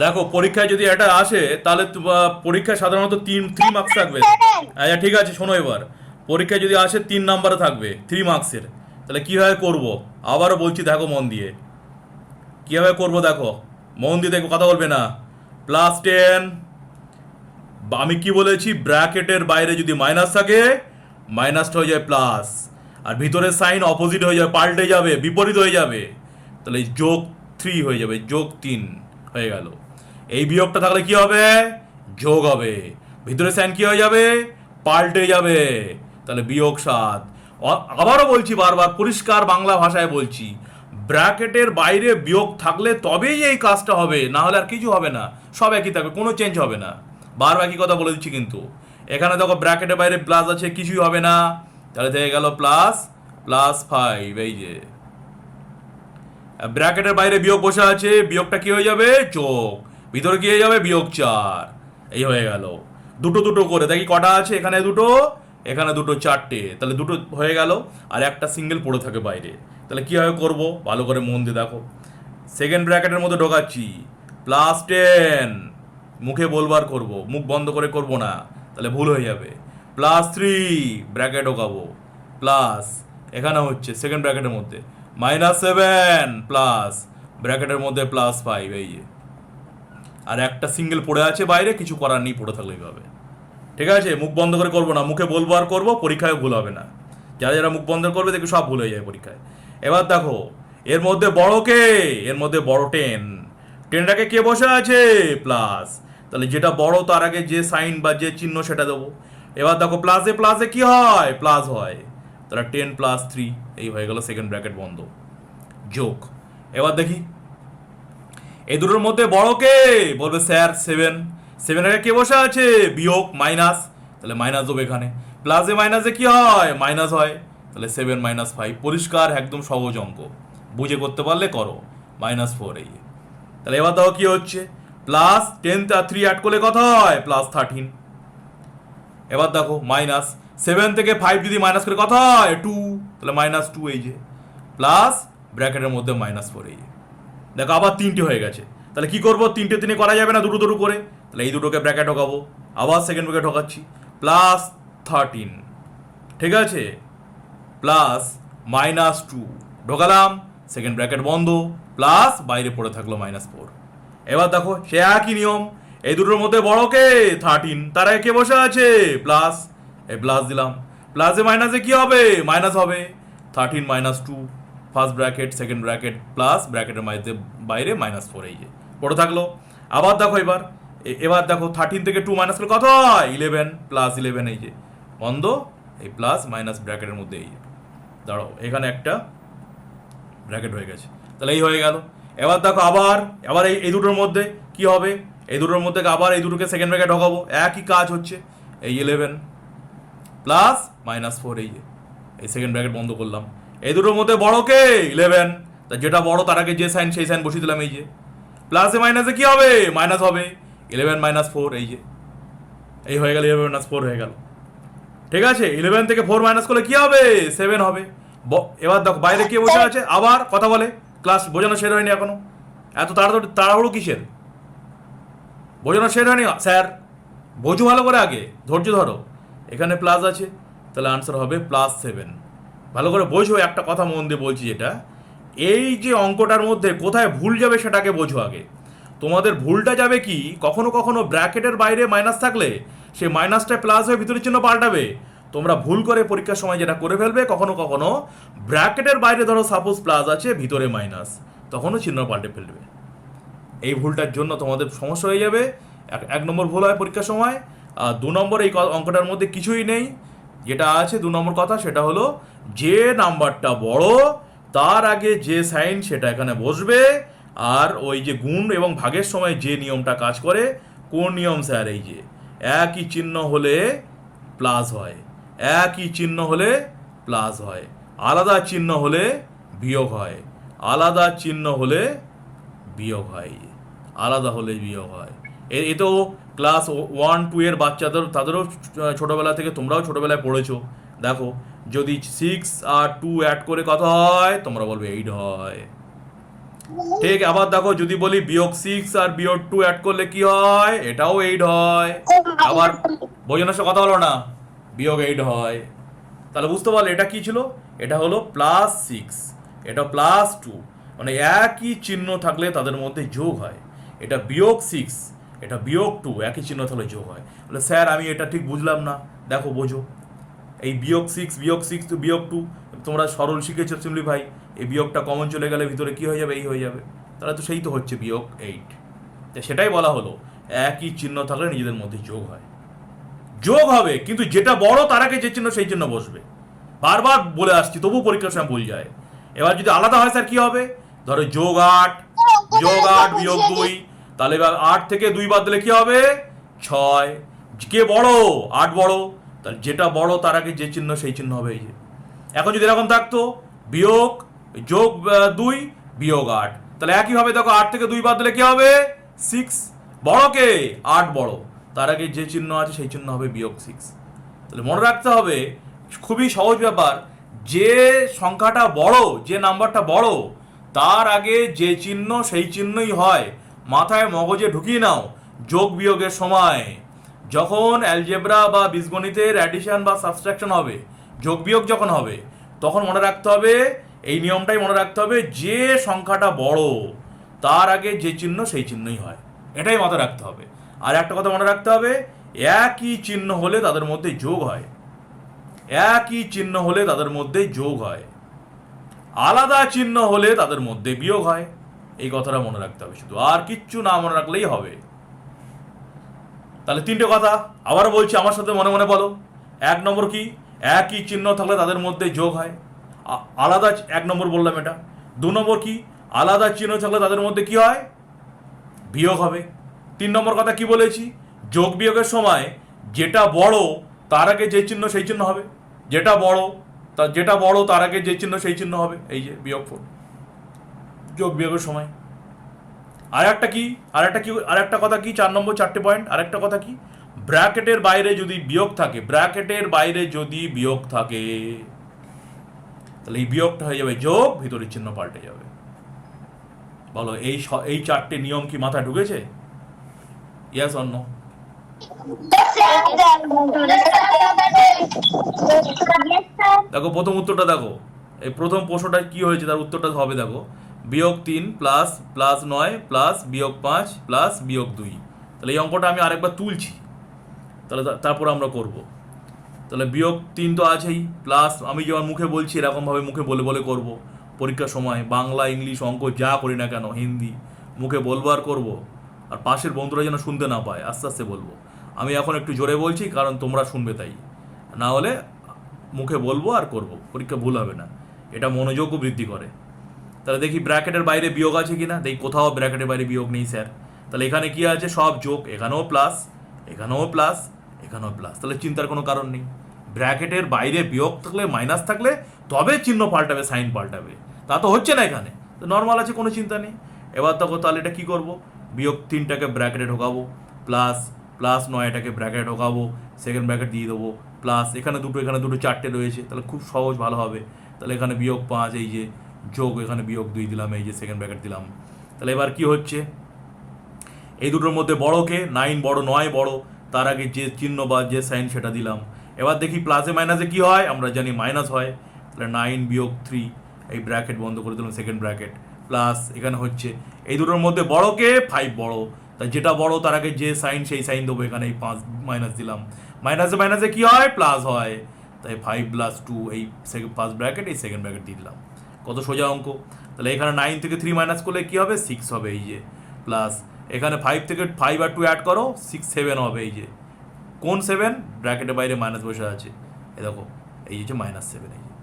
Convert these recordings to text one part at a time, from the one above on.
দেখো পরীক্ষায় যদি এটা আসে তাহলে পরীক্ষায় সাধারণত থ্রি মার্কস থাকবে। আচ্ছা ঠিক আছে, শোনো এবার। পরীক্ষায় যদি আসে 3 নাম্বারে থাকবে 3 মার্কসের, তাহলে কিভাবে করব? আবারও বলছি, দেখো মন দিয়ে কিভাবে করব, দেখো মন দিয়ে দেখো, কথা বলবে না। +10, আমি কি বলেছি, ব্র্যাকেটের বাইরে যদি মাইনাস থাকে মাইনাসটা হয়ে যায় প্লাস, আর ভিতরের সাইন অপোজিট হয়ে যাবে, পাল্টে যাবে, বিপরীত হয়ে যাবে। তাহলে +3 হয়ে যাবে, +3 হয়ে গেল। এই বিয়োগটা থাকলে কি হবে? যোগ হবে। ভিতরের সাইন কি হয়ে যাবে? পাল্টে যাবে। তাহলে -7। আবারও বলছি, বারবার পরিষ্কার বাংলা ভাষায় বলছি, ব্র্যাকেটের বাইরে বিয়োগ থাকলে তবেই এই কাজটা হবে, না হলে আর কিছু হবে না। সব একই থাকবে, কোনো চেঞ্জ হবে না। বারবার একই কথা বলে দিচ্ছি কিন্তু। এখানে দেখো ব্র্যাকেটের বাইরে প্লাস আছে, কিছুই হবে না। তাহলে থেকে গেল +5, এই যে ব্র্যাকেটের বাইরে বিয়োগ বসে আছে, বিয়োগটা কি হয়ে যাবে? যোগ। ভিতরে কি হয়ে যাবে? -4। এই হয়ে গেল। দুটো দুটো করে দেখি কটা আছে, এখানে দুটো, এখানে দুটো, 4টে। তাহলে দুটো হয়ে গেল, আর একটা সিঙ্গেল পড়ে থাকে বাইরে। তাহলে কীভাবে করবো ভালো করে মন দিয়ে দেখো। সেকেন্ড ব্র্যাকেটের মধ্যে ঢোকাচ্ছি, +10, মুখে বলবার করব, মুখ বন্ধ করে করব না, তাহলে ভুল হয়ে যাবে। +3 ব্র্যাকেট ঢোকাবো, প্লাস, এখানে হচ্ছে সেকেন্ড ব্র্যাকেটের মধ্যে -7 প্লাস, ব্র্যাকেটের মধ্যে +5, এই যে। আর একটা সিঙ্গেল পড়ে আছে বাইরে, কিছু করার নেই, পড়ে থাকলে এইভাবে। ঠিক আছে, মুখ বন্ধ করে করবো না, মুখে বলবো আর করবো, পরীক্ষায় ভুল হবে না। যারা যারা মুখ বন্ধ করবে দেখবে সব ভুল হয়ে যায় পরীক্ষায়। এবার দেখো, এর মধ্যে বড় কে? এর মধ্যে বড় 10। 10টাকে কে বসে আছে? প্লাস। তাহলে যেটা বড় তার আগে যে সাইন বা যে চিহ্ন সেটা দেবো। এবার দেখো প্লাসে প্লাসে কি হয়? প্লাস হয়। তাহলে 10 + 3, এই হয়ে গেল সেকেন্ড ব্র্যাকেট বন্ধ, যোগ। এবার দেখি এই দুটোর মধ্যে বড় কে? বলবে স্যার 7। 7 এর কে বসে আছে? বিয়োগ, মাইনাস। তাহলে মাইনাস দেবো এখানে। প্লাসে মাইনাসে কি হয়? মাইনাস হয়। তাহলে 7 - 5, পরিষ্কার একদম সহজ অঙ্ক, বুঝে করতে পারলে করো। -4, এই। তাহলে এবার দেখো কি হচ্ছে, +10 অ্যাড করলে কত হয়? +13। এবার দেখো -7 থেকে 5 যদি মাইনাস করে কত হয়? 2। তাহলে -2, এই যে, প্লাস ব্র্যাকেটের মধ্যে -4, এই যে। দেখো আবার 3টে হয়ে গেছে। তাহলে কি করবো? 3টে 3 করা যাবে না, দুটো দুটো করে। তাহলে এই দুটোকে ব্র্যাকেট ঢোকাবো, আবার সেকেন্ড ব্র্যাকেট ঢোকাচ্ছি, +13। ঠিক আছে, প্লাস -2 ঢোকালাম, সেকেন্ড ব্র্যাকেট বন্ধ, প্লাস বাইরে পড়ে থাকলো -4। এবার দেখো সে একই নিয়ম, এই দুটোর মধ্যে বড় কে? 13, তার আগে কে বসে আছে? প্লাস। এই প্লাস দিলাম, প্লাসে মাইনাসে কি হবে? মাইনাস হবে। 13 - 2, first bracket, second bracket, plus ব্র্যাকেটের মধ্যে বাইরে -4, এই যে পড়ে থাকলো। আবার দেখো এবার দেখো 13 থেকে 2 মাইনাস করলে কত হয়? 11, +11, এই যে বন্ধ, এই প্লাস মাইনাস ব্র্যাকেটের মধ্যে, এই যে। দাঁড়াও, এখানে একটা ব্র্যাকেট হয়ে গেছে, তাহলে এই হয়ে গেল। এবার দেখো আবার আবার এই দুটোর মধ্যে কি হবে? এই দুটোর মধ্যে আবার এই দুটোকে সেকেন্ড ব্র্যাকেট ঢোকাবো, একই কাজ হচ্ছে। এই 11 প্লাস -4, এই যে, এই সেকেন্ড ব্র্যাকেট বন্ধ করলাম। এই দুটোর মধ্যে বড় কে? 11, তা যেটা বড় তার আগে যে সাইন সেই সাইন বসিয়ে দিলাম, এই যে। প্লাসে মাইনাসে কি হবে? মাইনাস হবে। 11 - 4, এই যে, এই হয়ে গেল, 11 - 4 হয়ে গেল। ঠিক আছে, 11 থেকে 4 মাইনাস করলে কি হবে? 7 হবে। এবার দেখো বাইরে কে বসে আছে? আবার কথা বলে, ক্লাস বোঝানো শেষ হয়নি এখনো, এত তাড়াতাড়ি তাড়াহুড়ো কিসের? বোঝানো শেষ হয়নি স্যার, বোঝো ভালো করে, আগে ধৈর্য ধরো। এখানে প্লাস আছে, তাহলে আনসার হবে +7। ভালো করে বোঝো, একটা কথা মন দিয়ে বলছি, যেটা এই যে অঙ্কটার মধ্যে কোথায় ভুল যাবে সেটাকে বোঝো আগে। তোমাদের ভুলটা যাবে কি, কখনো কখনো ব্র্যাকেটের বাইরে মাইনাস থাকলে সেই মাইনাসটা প্লাস হয়ে ভিতরের চিহ্ন পাল্টাবে। তোমরা ভুল করে পরীক্ষার সময় যেটা করে ফেলবে, কখনো কখনো ব্র্যাকেটের বাইরে ধরো সাপোজ প্লাস আছে, ভিতরে মাইনাস, তখনও চিহ্ন পাল্টে ফেলবে। এই ভুলটার জন্য তোমাদের সমস্যা হয়ে যাবে। 1 নম্বর ভুল হয় পরীক্ষার সময়। আর 2 নম্বর, এই অঙ্কটার মধ্যে কিছুই নেই। যেটা আছে 2 নম্বর কথা, সেটা হলো যে নাম্বারটা বড় তার আগে যে সাইন সেটা এখানে বসবে। আর ওই যে গুণ এবং ভাগের সময় যে নিয়মটা কাজ করে, কোন নিয়ম স্যার? এই যে একই চিহ্ন হলে প্লাস হয়, একই চিহ্ন হলে প্লাস হয়, আলাদা চিহ্ন হলে বিয়োগ হয়, আলাদা চিহ্ন হলে বিয়োগ হয়, আলাদা হলে বিয়োগ হয়। এ তো ক্লাস 1 2 এর বাচ্চাদের, তাদেরও ছোটোবেলা থেকে, তোমরাও ছোটোবেলায় পড়েছো। দেখো, যদি 6 আর 2 অ্যাড করে কত হয়? তোমরা বলবে 8 হয়। ঠিক, আবার দেখো যদি বলি বিয়োগ 6 আর বিয়োগ 2 অ্যাড করলে কি হয়, এটাও 8 হয়। আবার বোঝানোর সাথে কথা হলো না, বিয়োগ 8 হয়। তাহলে বুঝতে পারলে এটা কি ছিল, এটা হলো +6, এটা +2, মানে একই চিহ্ন থাকলে তাদের মধ্যে যোগ হয়। এটা -6, এটা -2, একই চিহ্ন থাকলে যোগ হয়। বলে স্যার আমি এটা ঠিক বুঝলাম না। দেখো বোঝো, এই -6 টু -2, তোমরা সরল শিখেছো সিম্পলিফাই, এই বিয়োগটা কমন চলে গেলে ভিতরে কি হয়ে যাবে, এই হয়ে যাবে। তাহলে তো সেই তো হচ্ছে -8। তো সেটাই বলা হলো, একই চিহ্ন থাকলে নিজেদের মধ্যে যোগ হয়। যোগ হবে, কিন্তু যেটা বড় তার আগে যে চিহ্ন সেই চিহ্ন বসবে। বারবার বলে আসছি, তবু পরীক্ষার সময় ভুল যায়। এবার যদি আলাদা হয় স্যার কি হবে, ধরো +8, +8 -2, তাহলে এবার 8 থেকে 2 বাদ দিলে কি হবে, 6। কে বড়, 8 বড়, তাহলে যেটা বড় তার আগে যে চিহ্ন সেই চিহ্ন হবে। এই যে এখন যদি এরকম থাকতো বিয়োগ যোগ 2 -8, তাহলে একইভাবে দেখো 8 থেকে 2 বাদ দিলে কি হবে, 6। বড় কে, 8 বড়, তার আগে যে চিহ্ন আছে সেই চিহ্ন হবে -6। তাহলে মনে রাখতে হবে, খুবই সহজ ব্যাপার, যে সংখ্যাটা বড়, যে নাম্বারটা বড়, তার আগে যে চিহ্ন সেই চিহ্নই হয়। মাথায় মগজে ঢুকিয়ে নাও, যোগ বিয়োগের সময় যখন অ্যালজেব্রা বা বীজগণিতের অ্যাডিশন বা সাবট্রাকশন হবে, যোগ বিয়োগ যখন হবে, তখন মনে রাখতে হবে, এই নিয়মটাই মনে রাখতে হবে, যে সংখ্যাটা বড় তার আগে যে চিহ্ন সেই চিহ্নই হয়। এটাই মাথায় রাখতে হবে। আর একটা কথা মনে রাখতে হবে, একই চিহ্ন হলে তাদের মধ্যে যোগ হয়। একই চিহ্ন হলে তাদের মধ্যে যোগ হয়, আলাদা চিহ্ন হলে তাদের মধ্যে বিয়োগ হয়। এই কথাটা মনে রাখতে হবে শুধু, আর কিচ্ছু না মনে রাখলেই হবে। তাহলে 3টে কথা আবারও বলছি, আমার সাথে মনে মনে বলো। 1 নম্বর কি, একই চিহ্ন থাকলে তাদের মধ্যে যোগ হয়, আলাদা। 1 নম্বর বললাম এটা। 2 নম্বর কি, আলাদা চিহ্ন থাকলে তাদের মধ্যে কি হয়, বিয়োগ হবে। 3 নম্বর কথা কি বলেছি, যোগ বিয়োগের সময় যেটা বড় তার আগে যে চিহ্ন সেই চিহ্ন হবে। যেটা বড় তার আগে যে চিহ্ন সেই চিহ্ন হবে। এই যে বিয়োগফল, যোগ বিয়োগের সময়। আরেকটা কথা কি 4 নম্বর 4টে পয়েন্ট। আরেকটা কথা কি, ব্র্যাকেটের বাইরে যদি বিয়োগ থাকে, তাহলে এই বিয়োগটা হয়ে যাবে যোগ, ভিতরের চিহ্ন পাল্টে যাবে। বলো এই 4টে নিয়ম কি মাথায় ঢুকেছে? Yes or no? দেখো প্রথম উত্তরটা দেখো, এই প্রথম প্রশ্নটা কি হয়েছে তার উত্তরটা হবে দেখো, -3 +9 +-5 +-2। তাহলে এই অঙ্কটা আমি আরেকবার তুলছি, তাহলে তারপর আমরা করব। তাহলে -3 তো আছেই, প্লাস আমি যেমন মুখে বলছি এরকমভাবে মুখে বলে বলে করব। পরীক্ষার সময় বাংলা, ইংলিশ, অঙ্ক যা করি না কেন, হিন্দি মুখে বলবো আর করব। আর পাশের বন্ধুরা যেন শুনতে না পায়, আস্তে আস্তে বলবো। আমি এখন একটু জোরে বলছি কারণ তোমরা শুনবে, তাই না হলে মুখে বলবো আর করব, পরীক্ষা ভুল হবে না। এটা মনোযোগও বৃদ্ধি করে। তাহলে দেখি ব্র্যাকেটের বাইরে বিয়োগ আছে কিনা, দেখি কোথাও ব্র্যাকেটের বাইরে বিয়োগ নেই স্যার। তাহলে এখানে কি আছে, সব যোগ, এখানেও প্লাস, এখানেও প্লাস, এখানেও প্লাস, তাহলে চিন্তার কোনো কারণ নেই। ব্র্যাকেটের বাইরে বিয়োগ থাকলে, মাইনাস থাকলে তবে চিহ্ন পাল্টাবে, সাইন পাল্টাবে। তা তো হচ্ছে না এখানে, তো নর্মাল আছে, কোনো চিন্তা নেই। এবার দেখো তাহলে এটা কি করব, -3টাকে ব্র্যাকেটে ঢোকাবো, প্লাস +9টাকে ব্র্যাকেটে ঢোকাবো, সেকেন্ড ব্র্যাকেট দিয়ে দেবো, প্লাস এখানে দুটো 4টে রয়েছে, তাহলে খুব সহজ, ভালো হবে। তাহলে এখানে -5, এই যে যোগ, এখানে -2 দিলাম, এই যে সেকেন্ড ব্র্যাকেট দিলাম। তাহলে এবার কি হচ্ছে, এই দুটোর মধ্যে বড় কে, 9 বড়, 9 বড়, তার আগে যে চিহ্ন বা যে সাইন সেটা দিলাম। এবার দেখি প্লাসে মাইনাসে কি হয়, আমরা জানি মাইনাস হয়। তাহলে 9 - 3, এই ব্র্যাকেট বন্ধ করে দিলাম, সেকেন্ড ব্র্যাকেট, প্লাস এখানে হচ্ছে এই দুটোর মধ্যে বড় কে, 5 বড়, তাই যেটা বড় তার আগে যে সাইন সেই সাইন দেবো। এখানে এই 5 মাইনাস দিলাম, মাইনাসে মাইনাসে কি হয়, প্লাস হয়। তাই 5 + 2, এই ফার্স্ট ব্র্যাকেট, এই সেকেন্ড ব্র্যাকেট দিয়ে দিলাম। কত সোজা অঙ্ক। তাহলে এখানে 9 থেকে 3 মাইনাস করলে কি হবে, 6 হবে, এই যে প্লাস এখানে 5 থেকে 5 আর 2 অ্যাড করো, 6 7 হবে। এই যে কোন 7, ব্র্যাকেটের বাইরে মাইনাস বসে আছে, এই দেখো, এই যে -7, এই যে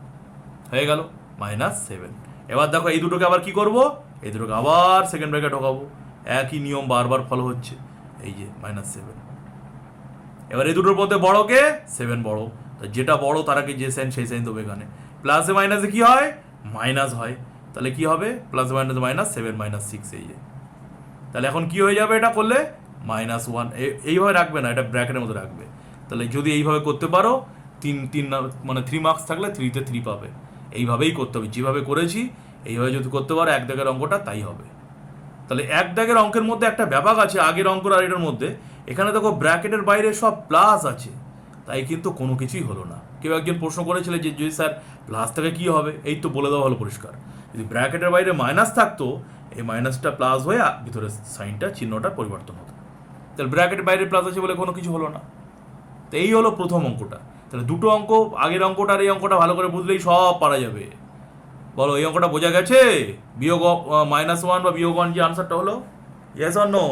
হয়ে গেল -7। এবার দেখো এই দুটোকে আবার কি করব, এই দুটোকে আবার সেকেন্ড ব্র্যাকেট ঢোকাবো, একই নিয়ম বারবার ফলো হচ্ছে, এই যে -7। এবার এই দুটোর মধ্যে বড় কে, 7 বড়, তো যেটা বড় তার আগে যে সাইন সেই সাইন দেবো। এখানে প্লাসে মাইনাসে কি হয়, মাইনাস হয়। তাহলে কি হবে, প্লাস মাইনাস মাইনাস, 7 - 6, এই যে। তাহলে এখন কি হয়ে যাবে, এটা করলে -1, এইভাবে রাখবে না, এটা ব্র্যাকেটের মধ্যে রাখবে। তাহলে যদি এইভাবে করতে পারো, 3 মানে 3 মার্কস থাকলে 3তে 3 পাবে। এইভাবেই করতে হবে, যেভাবে করেছি এইভাবে যদি করতে পারো এক দাগের অঙ্কটা তাই হবে। তাহলে এক দাগের অঙ্কের মধ্যে একটা ব্যাপার আছে আগের অঙ্কর আর এটার মধ্যে, এখানে দেখো ব্র্যাকেটের বাইরে সব প্লাস আছে, তাই কিন্তু কোনো কিছুই হলো না। কেউ একজন প্রশ্ন করেছিল যে যদি স্যার প্লাস থেকে কি হবে, এই তো বলে দেওয়া হলো পরিষ্কার। যদি ব্র্যাকেটের বাইরে মাইনাস থাকতো, এই মাইনাসটা প্লাস হয়ে ভিতরে সাইনটা চিহ্নটা পরিবর্তন হতো। তাহলে ব্র্যাকেটের বাইরে প্লাস আছে বলে কোনো কিছু হলো না। তো এই হলো প্রথম অঙ্কটা। তাহলে দুটো অঙ্ক, আগের অঙ্কটা আর এই অঙ্কটা ভালো করে বুঝলেই সব পারা যাবে। বলো এই অঙ্কটা বোঝা গেছে? বিয়োগ -1 বা বিয়োগ 1 যে আনসারটা হলো, ইয়েস অর নো?